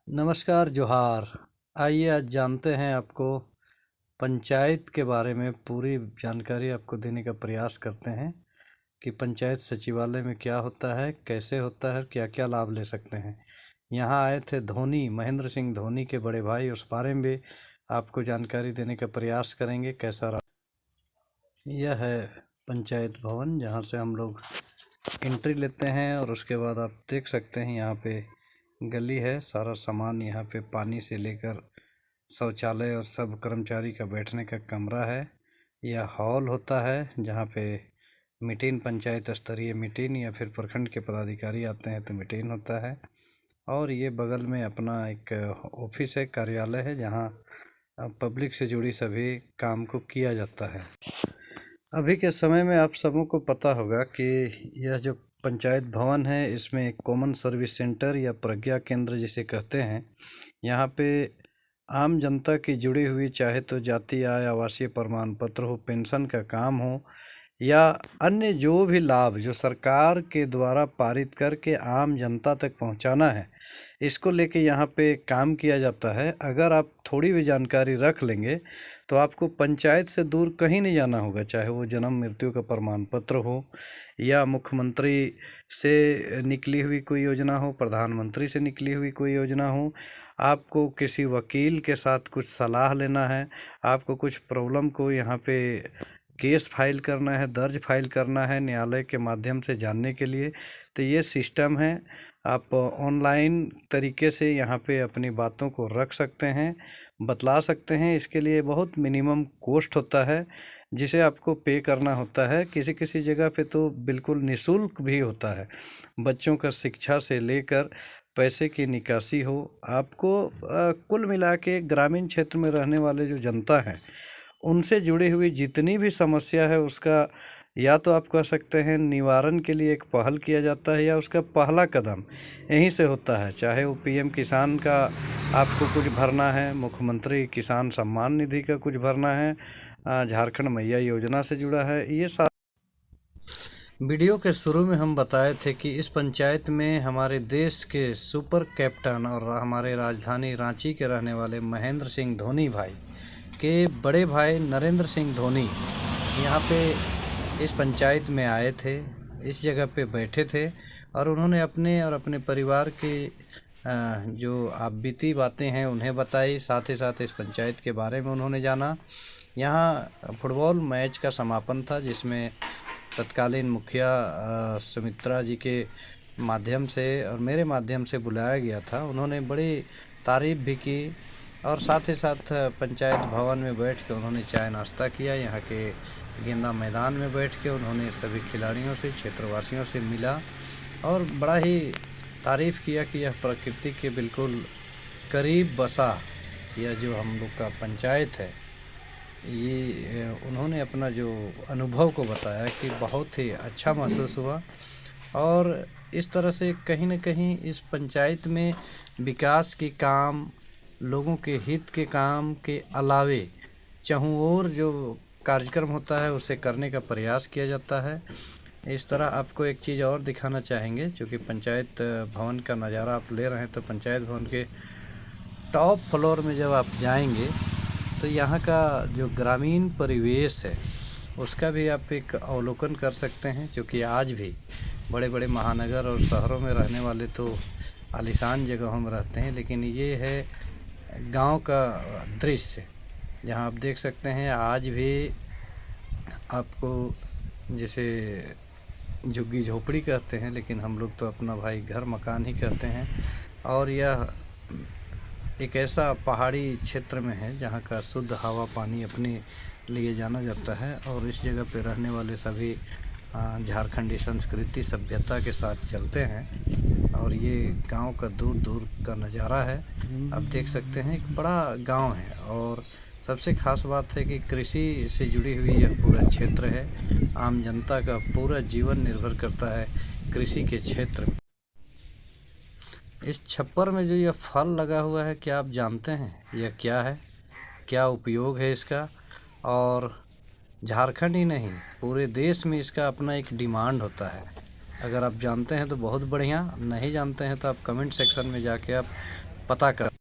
नमस्कार जोहार। आइए आज जानते हैं आपको पंचायत के बारे में पूरी जानकारी आपको देने का प्रयास करते हैं कि पंचायत सचिवालय में क्या होता है, कैसे होता है, क्या क्या लाभ ले सकते हैं। यहाँ आए थे धोनी, महेंद्र सिंह धोनी के बड़े भाई, उस बारे में भी आपको जानकारी देने का प्रयास करेंगे कैसा रहा। यह है पंचायत भवन जहाँ से हम लोग एंट्री लेते हैं और उसके बाद आप देख सकते हैं यहाँ पे गली है। सारा सामान यहाँ पे पानी से लेकर शौचालय और सब कर्मचारी का बैठने का कमरा है। यह हॉल होता है जहाँ पे मीटिंग, पंचायत स्तरीय मीटिंग या फिर प्रखंड के पदाधिकारी आते हैं तो मीटिंग होता है। और ये बगल में अपना एक ऑफिस है, कार्यालय है, जहाँ पब्लिक से जुड़ी सभी काम को किया जाता है। अभी के समय में आप सबों को पता होगा कि यह जो पंचायत भवन है इसमें एक कॉमन सर्विस सेंटर या प्रज्ञा केंद्र जिसे कहते हैं, यहाँ पे आम जनता की जुड़ी हुई, चाहे तो जाति आय, आवासीय प्रमाण पत्र हो, पेंशन का काम हो या अन्य जो भी लाभ जो सरकार के द्वारा पारित करके आम जनता तक पहुंचाना है, इसको लेके यहाँ पे काम किया जाता है। अगर आप थोड़ी भी जानकारी रख लेंगे तो आपको पंचायत से दूर कहीं नहीं जाना होगा, चाहे वो जन्म मृत्यु का प्रमाण पत्र हो या मुख्यमंत्री से निकली हुई कोई योजना हो, प्रधानमंत्री से निकली हुई कोई योजना हो, आपको किसी वकील के साथ कुछ सलाह लेना है, आपको कुछ प्रॉब्लम को यहाँ पे केस फाइल करना है, दर्ज फाइल करना है न्यायालय के माध्यम से जानने के लिए, तो ये सिस्टम है। आप ऑनलाइन तरीके से यहाँ पे अपनी बातों को रख सकते हैं, बतला सकते हैं। इसके लिए बहुत मिनिमम कॉस्ट होता है जिसे आपको पे करना होता है। किसी किसी जगह पे तो बिल्कुल निःशुल्क भी होता है। बच्चों का शिक्षा से लेकर पैसे की निकासी हो, आपको कुल मिला के ग्रामीण क्षेत्र में रहने वाले जो जनता हैं उनसे जुड़ी हुई जितनी भी समस्या है उसका या तो आप कह सकते हैं निवारण के लिए एक पहल किया जाता है या उसका पहला कदम यहीं से होता है। चाहे वो पीएम किसान का आपको कुछ भरना है, मुख्यमंत्री किसान सम्मान निधि का कुछ भरना है, झारखंड मैया योजना से जुड़ा है, ये सारा। वीडियो के शुरू में हम बताए थे कि इस पंचायत में हमारे देश के सुपर कैप्टन और हमारे राजधानी रांची के रहने वाले महेंद्र सिंह धोनी भाई के बड़े भाई नरेंद्र सिंह धोनी यहाँ पे इस पंचायत में आए थे, इस जगह पे बैठे थे और उन्होंने अपने और अपने परिवार के जो आप बीती बातें हैं उन्हें बताई, साथ ही साथ इस पंचायत के बारे में उन्होंने जाना। यहाँ फुटबॉल मैच का समापन था जिसमें तत्कालीन मुखिया सुमित्रा जी के माध्यम से और मेरे माध्यम से बुलाया गया था। उन्होंने बड़ी तारीफ़ भी की और साथ ही साथ पंचायत भवन में बैठ के उन्होंने चाय नाश्ता किया। यहाँ के गेंदा मैदान में बैठ के उन्होंने सभी खिलाड़ियों से, क्षेत्रवासियों से मिला और बड़ा ही तारीफ़ किया कि यह प्रकृति के बिल्कुल करीब बसा यह जो हम लोग का पंचायत है, ये उन्होंने अपना जो अनुभव को बताया कि बहुत ही अच्छा महसूस हुआ। और इस तरह से कहीं न कहीं इस पंचायत में विकास के काम, लोगों के हित के काम के अलावे चहुँ ओर जो कार्यक्रम होता है उसे करने का प्रयास किया जाता है। इस तरह आपको एक चीज़ और दिखाना चाहेंगे, क्योंकि पंचायत भवन का नज़ारा आप ले रहे हैं तो पंचायत भवन के टॉप फ्लोर में जब आप जाएंगे तो यहाँ का जो ग्रामीण परिवेश है उसका भी आप एक अवलोकन कर सकते हैं। क्योंकि आज भी बड़े बड़े महानगर और शहरों में रहने वाले तो आलीशान जगहों में रहते हैं, लेकिन ये है गांव का दृश्य जहां आप देख सकते हैं आज भी आपको, जिसे झुग्गी झोपड़ी कहते हैं लेकिन हम लोग तो अपना भाई घर मकान ही कहते हैं। और यह एक ऐसा पहाड़ी क्षेत्र में है जहां का शुद्ध हवा पानी अपने लिए जाना जाता है और इस जगह पे रहने वाले सभी झारखंडी संस्कृति सभ्यता के साथ चलते हैं। और ये गांव का दूर दूर का नज़ारा है, आप देख सकते हैं एक बड़ा गांव है। और सबसे ख़ास बात है कि कृषि से जुड़ी हुई यह पूरा क्षेत्र है। आम जनता का पूरा जीवन निर्भर करता है कृषि के क्षेत्र में। इस छप्पर में जो यह फल लगा हुआ है, क्या आप जानते हैं यह क्या है, क्या उपयोग है इसका? और झारखंड ही नहीं, पूरे देश में इसका अपना एक डिमांड होता है। अगर आप जानते हैं तो बहुत बढ़िया, नहीं जानते हैं तो आप कमेंट सेक्शन में जाके आप पता कर।